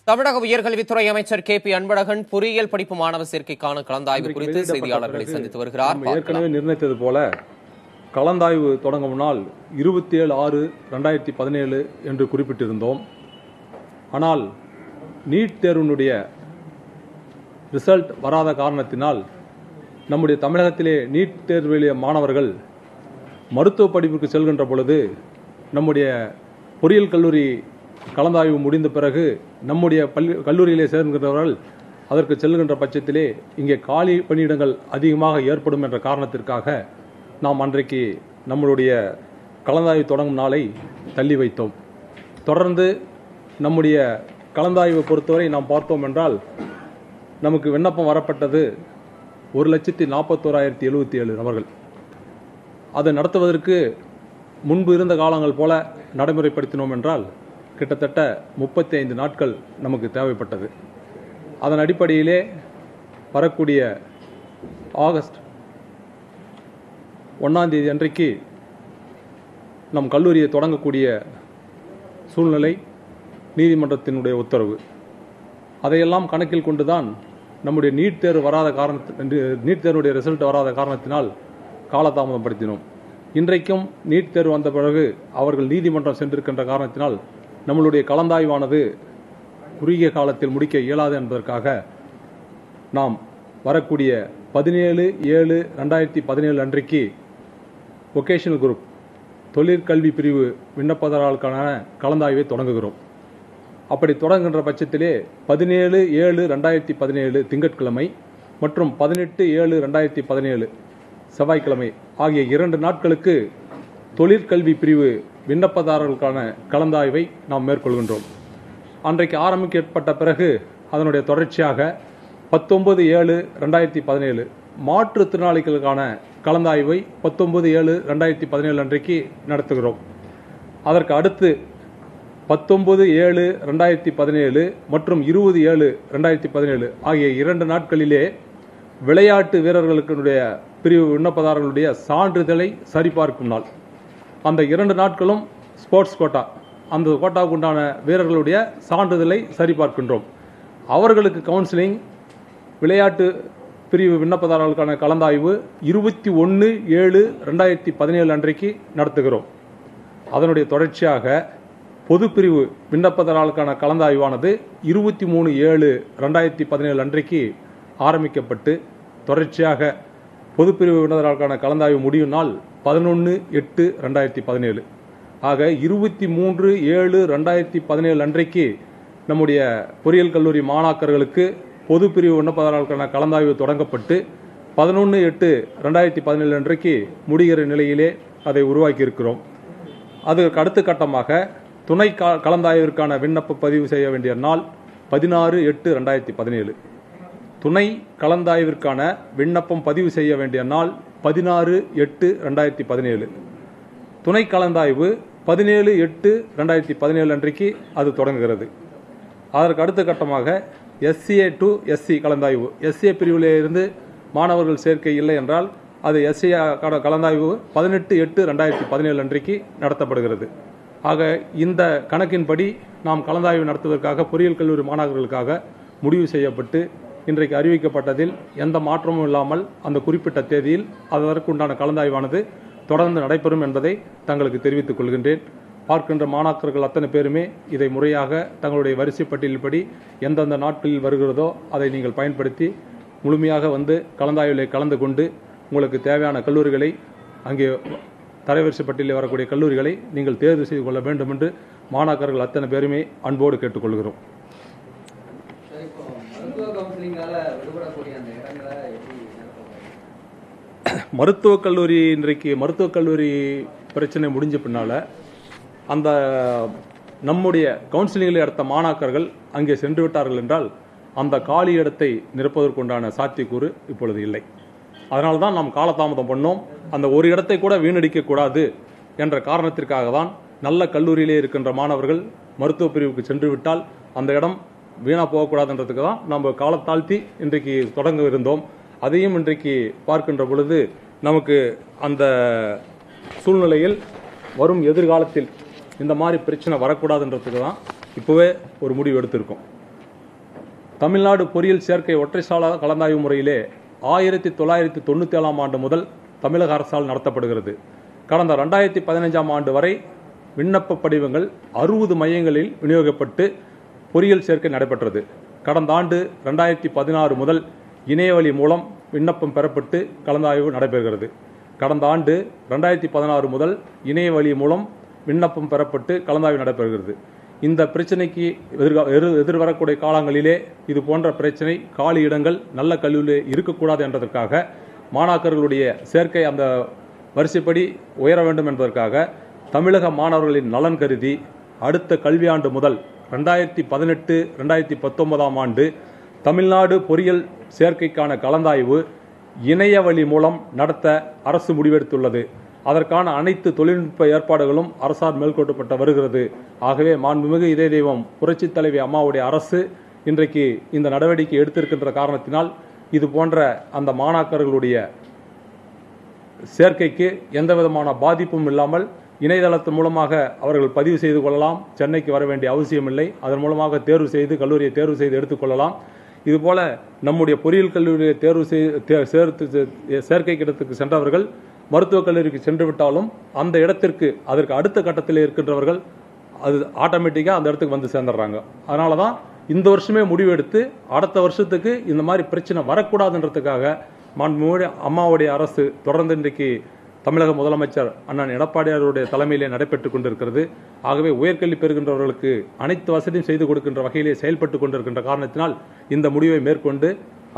தமிழக உயர்கல்வித்துறை அமைச்சர் கே.பி. அன்பழகன் பொறியியல் படிப்பு மாணவர் சேர்க்கைக்கான கலந்தாய்வு குறித்து செய்தியாளர்களை சந்தித்து வருகிறார். ஏற்கனவே நிர்ணயித்தது போல கலந்தாய்வு தொடங்கும் நாள் 27/6/2017 என்று குறிப்பிட்டிருந்தோம். ஆனால் நீட் தேர்வினுடைய ரிசல்ட் வராத காரணத்தினால் நம்முடைய தமிழகத்திலே நீட் தேர்வில் மாணவர்கள் மருத்துவ படிப்புக்கு செல்கின்ற பொழுது நம்முடைய பொறியியல் கல்லூரி கலந்தாய்வு முடிந்த பிறகு நம்முடைய கல்லூரியிலே சேர்கின்றவர்கள் அதற்கு செல்கின்ற பட்சத்திலே இங்கே காலி பணியிடங்கள் அதிகமாக ஏற்படும் என்ற காரணத்திற்காக நாம் அன்றைக்கு நம்மளுடைய கலந்தாய்வு தொடங்கும் நாளை தள்ளி வைத்தோம். தொடர்ந்து நம்முடைய கலந்தாய்வை பொறுத்தவரை நாம் பார்த்தோம் என்றால் நமக்கு விண்ணப்பம் வரப்பட்டது 1,41,077 நபர்கள். அதை நடத்துவதற்கு முன்பு இருந்த காலங்கள் போல நடைமுறைப்படுத்தினோம் என்றால் கிட்டத்தட்ட 35 நாட்கள் நமக்கு தேவைப்பட்டது. அதன் அடிப்படையிலே வரக்கூடிய ஆகஸ்ட் 1ஆம் தேதி அன்றைக்கு நம் கல்லூரியை தொடங்கக்கூடிய சூழ்நிலை நீதிமன்றத்தினுடைய உத்தரவு. அதையெல்லாம் கணக்கில் கொண்டுதான் நம்முடைய நீட் தேர்வுடைய ரிசல்ட் வராத காரணத்தினால் காலதாமதப்படுத்தினோம். இன்றைக்கும் நீட் தேர்வு வந்த பிறகு அவர்கள் நீதிமன்றம் சென்றிருக்கின்ற காரணத்தினால் நம்மளுடைய கலந்தாய்வானது குறுகிய காலத்தில் முடிக்க இயலாது என்பதற்காக நாம் வரக்கூடிய 17/7/2017 அன்றைக்கு வொகேஷனல் குரூப் தொழிற்கல்வி பிரிவு விண்ணப்பதாரர்களுக்கான கலந்தாய்வை தொடங்குகிறோம். அப்படி தொடங்குகின்ற பட்சத்திலே 17/7/2017 திங்கட்கிழமை மற்றும் 18/7/2017 செவ்வாய்க்கிழமை ஆகிய 2 நாட்களுக்கு தொழிற்கல்வி பிரிவு விண்ணப்பதாரர்களுக்கான கலந்தாய்வை நாம் மேற்கொள்கின்றோம். அன்றைக்கு ஆரம்பிக்கப்பட்ட பிறகு அதனுடைய தொடர்ச்சியாக 19/7/2017 மாற்றுத்திறனாளிகளுக்கான கலந்தாய்வை 19/7/2017 அன்றைக்கு நடத்துகிறோம். அதற்கு அடுத்து 19/7/2017 மற்றும் 20/7/2017 ஆகிய 2 நாட்களிலே விளையாட்டு வீரர்களுடைய பிரிவு விண்ணப்பதாரர்களுடைய சான்றிதழை சரிபார்க்கும் நாள். அந்த 2 நாட்களும் ஸ்போர்ட்ஸ் கோட்டா, அந்த கோட்டாவுக்கு உண்டான வீரர்களுடைய சான்றிதழை சரிபார்க்கின்றோம். அவர்களுக்கு கவுன்சிலிங் விளையாட்டு பிரிவு விண்ணப்பதாரர்களுக்கான கலந்தாய்வு 21/7/2017 அன்றைக்கு நடத்துகிறோம். அதனுடைய தொடர்ச்சியாக பொதுப்பிரிவு விண்ணப்பதாரர்களுக்கான கலந்தாய்வானது 23/7/2017 அன்றைக்கு ஆரம்பிக்கப்பட்டு தொடர்ச்சியாக பொதுப்பிரிவு விண்ணப்பதாரர்களுக்கான கலந்தாய்வு முடியும் நாள் 11/8/2017. ஆக 23/7/2017 அன்றைக்கு நம்முடைய பொறியியல் கல்லூரி மாணாக்கர்களுக்கு பொதுப்பிரிவு விண்ணப்பதாரர்களுக்கான கலந்தாய்வு தொடங்கப்பட்டு 11/8/2017 அன்றைக்கு முடிகிற நிலையிலே அதை உருவாக்கி இருக்கிறோம். அதற்கு அடுத்த கட்டமாக துணை கலந்தாய்விற்கான விண்ணப்ப பதிவு செய்ய வேண்டிய நாள் 16/8/2017. துணை கலந்தாய்விற்கான விண்ணப்பம் பதிவு செய்ய வேண்டிய நாள் 16/8/2017. துணை கலந்தாய்வு 17/8/2017 அன்றைக்கு அது தொடங்குகிறது. அதற்கு அடுத்த கட்டமாக SCA to SC கலந்தாய்வு, SCA பிரிவிலே இருந்து மாணவர்கள் சேர்க்கை இல்லை என்றால் அது SCA கலந்தாய்வு 18/8/2017 அன்றைக்கு நடத்தப்படுகிறது. ஆக இந்த கணக்கின்படி நாம் கலந்தாய்வு நடத்துவதற்காக பொறியியல் கல்லூரி மாணவர்களுக்காக முடிவு செய்யப்பட்டு இன்றைக்கு அறிவிக்கப்பட்டதில் எந்த மாற்றமும் இல்லாமல் அந்த குறிப்பிட்ட தேதியில் அதற்குண்டான கலந்தாய்வானது தொடர்ந்து நடைபெறும் என்பதை தங்களுக்கு தெரிவித்துக் கொள்கின்றேன். பார்க்கின்ற மாணாக்கர்கள் அத்தனை பேருமே இதை முறையாக தங்களுடைய வரிசை பட்டியலின்படி எந்தெந்த நாட்களில் வருகிறதோ அதை நீங்கள் பயன்படுத்தி முழுமையாக வந்து கலந்தாய்விலே கலந்து கொண்டு உங்களுக்கு தேவையான கல்லூரிகளை அங்கே தரவரிசை பட்டியலில் வரக்கூடிய கல்லூரிகளை நீங்கள் தேர்வு செய்து கொள்ள வேண்டும் என்று மாணாக்கர்கள் அத்தனை பேருமே அன்போடு கேட்டுக்கொள்கிறோம். மருத்துவக் கல்லூரி இன்றைக்கு மருத்துவக் கல்லூரி பிரச்சனை முடிஞ்ச பின்னால அந்த நம்முடைய கவுன்சிலிங்கில் எடுத்த மாணாக்கர்கள் அங்கே சென்று விட்டார்கள் என்றால் அந்த காலி இடத்தை நிரப்புவதற்குண்டான சாத்தியக்கூறு இப்பொழுது இல்லை. அதனால்தான் நாம் காலதாமதம் பண்ணோம். அந்த ஒரு இடத்தை கூட வீணடிக்க கூடாது என்ற காரணத்திற்காக தான் நல்ல கல்லூரியிலே இருக்கின்ற மாணவர்கள் மருத்துவ பிரிவுக்கு சென்று விட்டால் அந்த இடம் வீணா போகக்கூடாதுன்றதுக்கு தான் நம்ம காலத்தாழ்த்தி இன்றைக்கு தொடங்க இருந்தோம். அதையும் இன்றைக்கு பார்க்கின்ற பொழுது நமக்கு அந்த சூழ்நிலையில் வரும் எதிர்காலத்தில் இந்த மாதிரி பிரச்சனை வரக்கூடாதுன்றதுக்கு தான் இப்போவே ஒரு முடிவு எடுத்திருக்கோம். தமிழ்நாடு பொறியியல் சேர்க்கை ஒற்றைச்சாள கலந்தாய்வு முறையிலே 1997 ஆண்டு முதல் தமிழக அரசால் நடத்தப்படுகிறது. கடந்த 2015 ஆண்டு வரை விண்ணப்ப படிவங்கள் 60 மையங்களில் விநியோகிக்கப்பட்டு பொறியியல் சேர்க்கை நடைபெற்றது. கடந்த ஆண்டு 2016 முதல் இணையவழி மூலம் விண்ணப்பம் பெறப்பட்டு கலந்தாய்வு நடைபெறுகிறது. கடந்த ஆண்டு 2016 முதல் இணையவழி மூலம் விண்ணப்பம் பெறப்பட்டு கலந்தாய்வு நடைபெறுகிறது. இந்த பிரச்சனைக்கு எதிர்வரக்கூடிய காலங்களிலே இது போன்ற பிரச்சனை காலி இடங்கள் நல்ல கல்வியில் இருக்கக்கூடாது என்பதற்காக மாணாக்கர்களுடைய சேர்க்கை அந்த வரிசைப்படி உயர வேண்டும் என்பதற்காக தமிழக மாணவர்களின் நலன் கருதி அடுத்த கல்வியாண்டு முதல் 2018-2019 ஆண்டு தமிழ்நாடு பொறியியல் சேர்க்கைக்கான கலந்தாய்வு இணைய வழி மூலம் நடத்த அரசு முடிவெடுத்துள்ளது. அதற்கான அனைத்து தொழில்நுட்ப ஏற்பாடுகளும் அரசால் மேற்கொள்ளப்பட்டு வருகிறது. ஆகவே மாண்புமிகு இதய தெய்வம் புரட்சித் தலைவி அம்மாவுடைய அரசு இன்றைக்கு இந்த நடவடிக்கை எடுத்திருக்கின்ற காரணத்தினால் இது போன்ற அந்த மாணாக்கர்களுடைய சேர்க்கைக்கு எந்த விதமான பாதிப்பும் இல்லாமல் இணையதளத்தின் மூலமாக அவர்கள் பதிவு செய்து கொள்ளலாம். சென்னைக்கு வர வேண்டிய அவசியமில்லை. அதன் மூலமாக தேர்வு செய்து கல்லூரியை தேர்வு செய்து எடுத்துக்கொள்ளலாம். இதுபோல நம்முடைய பொறியியல் கல்லூரியை தேர்வு சேர்க்கை இடத்துக்கு சென்றவர்கள் மருத்துவக் கல்லூரிக்கு சென்று விட்டாலும் அந்த இடத்திற்கு அதற்கு அடுத்த கட்டத்தில் இருக்கின்றவர்கள் அது ஆட்டோமேட்டிக்காக அந்த இடத்துக்கு வந்து சேர்ந்துடுறாங்க. அதனால தான் இந்த வருஷமே முடிவெடுத்து அடுத்த வருஷத்துக்கு இந்த மாதிரி பிரச்சனை வரக்கூடாதுன்றதுக்காக மாண்புமிகு அம்மாவுடைய அரசு தொடர்ந்து இன்றைக்கு தமிழக முதலமைச்சர் அண்ணன் எடப்பாடியாருடைய தலைமையிலே நடைபெற்றுக் கொண்டிருக்கிறது. ஆகவே உயர்கல்வி பெறுகின்றவர்களுக்கு அனைத்து வசதியும் செய்து கொடுக்கின்ற வகையிலே செயல்பட்டு கொண்டிருக்கின்ற காரணத்தினால் இந்த முடிவை மேற்கொண்டு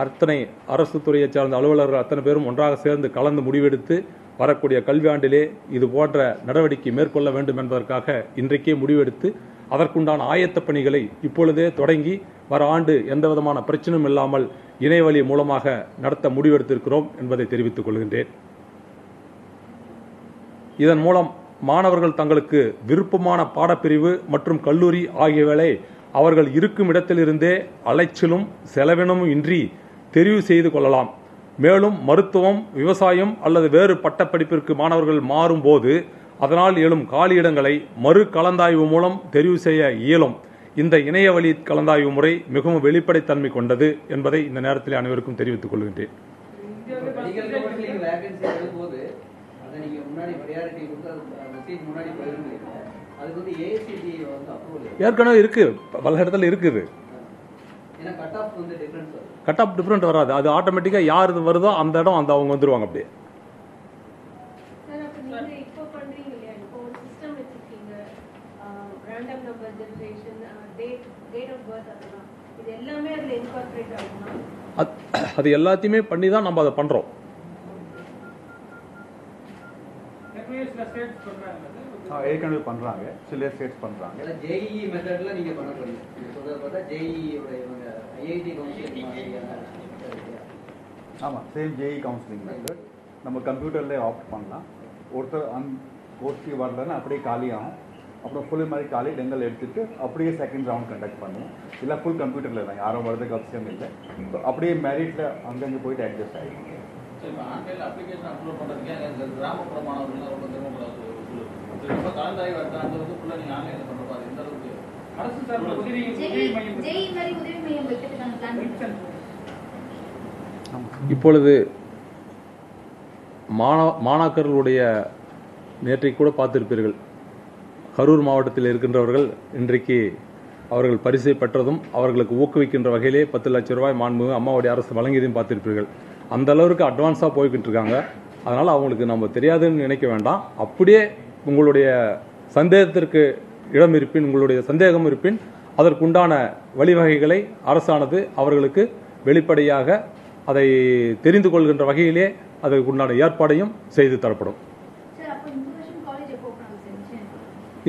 அத்தனை அரசு துறையைச் சார்ந்த அலுவலர்கள் அத்தனை பேரும் ஒன்றாக சேர்ந்து கலந்து முடிவெடுத்து வரக்கூடிய கல்வியாண்டிலே இது போன்ற நடவடிக்கை மேற்கொள்ள வேண்டும் என்பதற்காக இன்றைக்கே முடிவெடுத்து அதற்குண்டான ஆயத்த பணிகளை இப்பொழுதே தொடங்கி வர ஆண்டு எந்த விதமான பிரச்சனையும் இல்லாமல் இணையவழி மூலமாக நடத்த முடிவெடுத்திருக்கிறோம் என்பதை தெரிவித்துக் கொள்கின்றேன். இதன் மூலம் மாணவர்கள் தங்களுக்கு விருப்பமான பாடப்பிரிவு மற்றும் கல்லூரி ஆகியவைகளை அவர்கள் இருக்கும் இடத்திலிருந்தே அலைச்சலும் செலவினமும் இன்றி தெரிவு செய்து கொள்ளலாம். மேலும் மருத்துவம், விவசாயம் அல்லது வேறு பட்டப்படிப்பிற்கு மாணவர்கள் மாறும் போது அதனால் எழும் காலியிடங்களை மறு கலந்தாய்வு மூலம் தெரிவு செய்ய இயலும். இந்த இணையவழி கலந்தாய்வு முறை மிகவும் வெளிப்படைத்தன்மை கொண்டது என்பதை இந்த நேரத்தில் அனைவருக்கும் தெரிவித்துக் கொள்கின்றேன். ஏற்கனவே இருக்கு, பல இடத்துல இருக்குது. கட் ஆஃப் டிஃபரெண்ட் வராது. அது ஆட்டோமேட்டிக்கா யார் வருதோ அந்த இடம் அந்த அவங்க வந்துருவாங்க. அப்படியே அது எல்லாத்தையுமே பண்ணி தான் நம்ம அதை பண்றோம். ஏற்கனவே பண்றாங்க, சில ஸ்டேட்ஸ் பண்றாங்க. ஜேஇஇ மெத்தட்ல நீங்க பண்ண போறீங்க. சொல்றத பார்த்தா ஜேஇஇ ஓட இவங்க ஐஐடி கவுன்சிலிங் மாதிரியான. ஆமா, சேம் ஜேஇஇ கவுன்சிலிங் மெத்தட் நம்ம கம்ப்யூட்டர்ல ஆப்ட் பண்ணலாம். ஒருத்தர் கோர்ஸ்க்கு வரலன்னா அப்படியே காலி ஆகும். அப்புறம் ஃபுல் மாதிரி காலி இடங்கள் எடுத்துட்டு அப்படியே செகண்ட் ரவுண்ட் கண்டக்ட் பண்ணுவோம். இல்லை ஃபுல் கம்ப்யூட்டர்ல தான், யாரும் வரதுக்கு அவசியம் இல்லை. அப்படியே மேரிட்ல அங்கங்கே போயிட்டு அட்ஜஸ்ட் ஆகிடும். ஆன்லைன்ல அப்ளிகேஷன் அப்லோட் பண்றதுக்கு கிராமப்புற மாணவர்கள் ரொம்ப திரும்ப கலந்தாய்வு அந்த வந்து ஃபுல்லா நீங்க ஆன்லைன்ல பண்ற பாரு. இந்த அளவுக்கு அரசு சார்புல உதவி மையம் வைக்கிறதுக்கான பிளான். இப்பொழுது மாணாக்கர்களுடைய நேற்றை கூட பார்த்திருப்பீர்கள். கரூர் மாவட்டத்தில் இருக்கின்றவர்கள் இன்றைக்கு அவர்கள் பரிசை பெற்றதும் அவர்களுக்கு ஊக்குவிக்கின்ற வகையிலே 10 லட்சம் ரூபாய் மாண்புமிகு அம்மாவுடைய அரசு வழங்கியதையும் பார்த்திருப்பீர்கள். அந்த அளவுக்கு அட்வான்ஸா போய்கிட்டு இருக்காங்க. அதனால அவங்களுக்கு நம்ம தெரியாதுன்னு நினைக்க வேண்டாம். அப்படியே உங்களுடைய சந்தேகத்திற்கு இடம் இருப்பின், உங்களுடைய சந்தேகம் இருப்பின் அதற்குண்டான வழிவகைகளை அரசானது அவர்களுக்கு வெளிப்படையாக அதை தெரிந்து கொள்கின்ற வகையிலே அதற்குண்டான ஏற்பாடையும் செய்து தரப்படும்.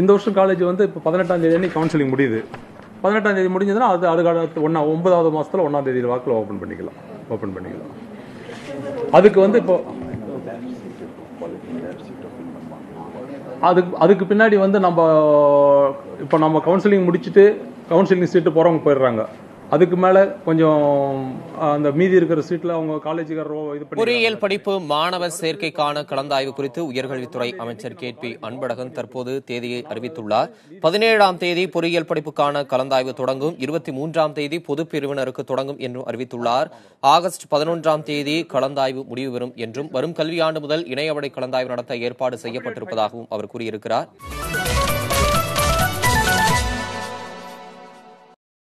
இந்த வருஷம் காலேஜ் வந்து இப்போ 18ஆம் தேதி கவுன்சிலிங் முடியுது. 18ஆம் தேதி முடிஞ்சதுன்னா அது அடுத்த 9வது மாசத்துல 1ஆம் தேதி வாக்கில் ஓபன் பண்ணிக்கலாம். அதுக்கு வந்து இப்போ அதுக்கு பின்னாடி வந்து நம்ம கவுன்சிலிங் முடிச்சுட்டு கவுன்சிலிங் சீட்டு போறவங்க போயிடுறாங்க. அதுக்கு மேல கொஞ்சம் அந்த மீதி இருக்கிற சீட்ல அவங்க காலேஜுக்காரரோ இது பண்ணி பொறியியல் படிப்பு மாணவர் சேர்க்கைக்கான கலந்தாய்வு குறித்து உயர்கல்வித்துறை அமைச்சர் KP அன்பழகன் தற்போது தேதியை அறிவித்துள்ளார். 17ஆம் தேதி பொறியியல் படிப்புக்கான கலந்தாய்வு தொடங்கும், 23ஆம் தேதி பொதுப் பிரிவினருக்கு தொடங்கும் என்றும் அறிவித்துள்ளார். ஆகஸ்ட் 11ஆம் தேதி கலந்தாய்வு முடிவு பெறும் என்றும் வரும் கல்வியாண்டு முதல் இணையவழி கலந்தாய்வு நடத்த ஏற்பாடு செய்யப்பட்டிருப்பதாகவும் அவர் கூறியிருக்கிறார்.